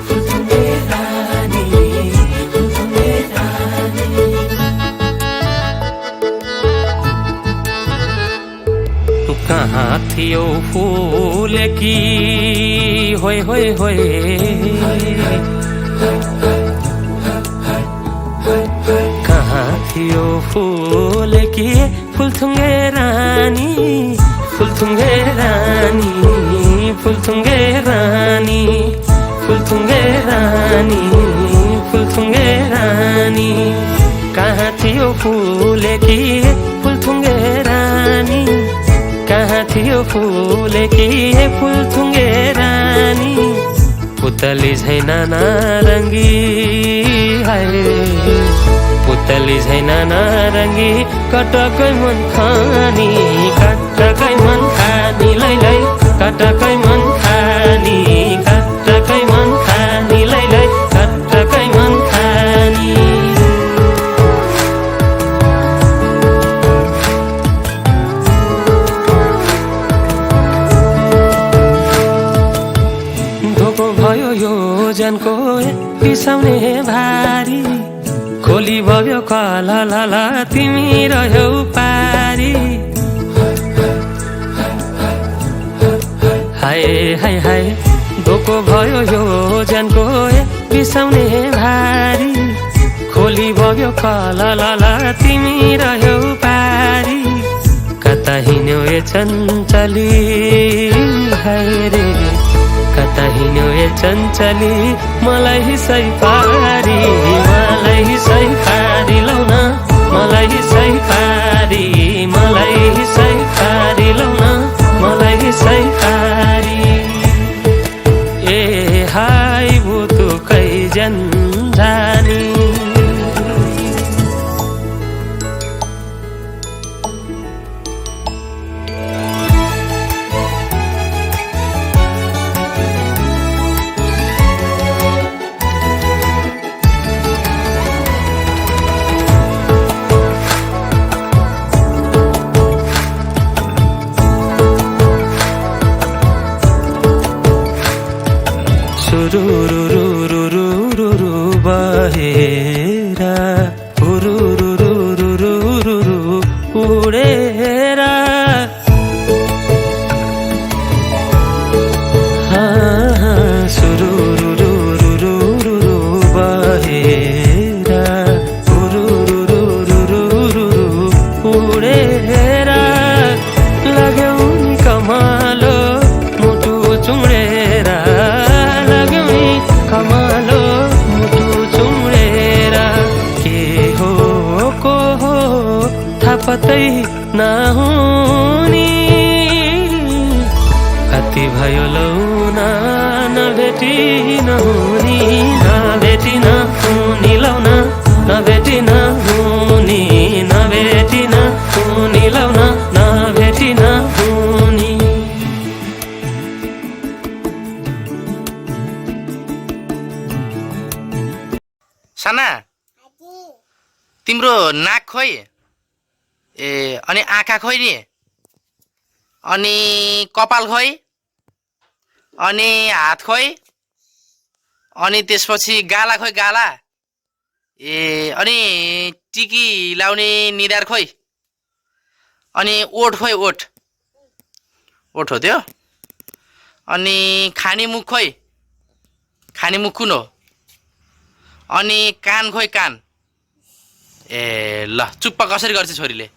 फुलथुङ्गे रानी फुलथुङ्गे रानी कहाँ थियो फुलेकी होय होय होय कहाँ थियो फुलेकी फुलथुङ्गे रानी फुलथुङ्गे रानी फुलथुङ्गे रानी फुलथुङ्गे रानी फुलथुङ्गे रानी कहाँ थियो फुलेकी फुलथुङ्गे रानी कहाँ थियो फुलेकी फुलथुङ्गे रानी पुतली झैन नारङ्गी हाय पुतली झैन नारङ्गी कटकै मन खानी कटकै मन खानी लै लै कटकै मन खानी कटकै मन खानी लै लै कटकै मन खानी धोको भयो यो जनको बिसाउने भारी खोली भयो कला लाला तिमी रह्यौ पारी हाय हाय हाय धोको भयो यो जनको बिसाउने भारी खोली भयो कला लाला तिमी रह्यौ पारी कता हिँड्यौ ए चञ्चली हाय रे कता हिँड्यौ ए चञ्चली मलाई सै पारी लौ न मलाई सै पारी लौ न मलाई सै पारी ए हाय बुतुकै जन्जानी रुरुरुरुरुरुरु बहेरा रुरुरुरुरुरुरु उडेरा सुरुरुरुरुरुरु बहेरा रुरुरुरुरुरु उडेरा लाग्यौ नि कमालो मुटु चुडेरा कमालो मुटु चुडेरा के हो को हो थाहा पत्तै नहुनी कति भयो लौ न नभेटी नहुनी नभेटी नहुनी लौ न नभेटी नहुनी नभेटी नहुनी लौ न नभेटी नहुनी साना तिम्रो नाक खोइ ए अनि आँखा खोइ नि अनि कपाल खोइ अनि हात खोइ अनि त्यसपछि गाला खोइ गाला ए अनि टिकी लाउने निधार खोइ अनि ओठ खोइ ओठ ओठ हो त्यो अनि खाने मुख खोइ खाने मुख कुन हो अनि कान खोइ कान ए ल चुप्पा कसरी गर्छ छोरीले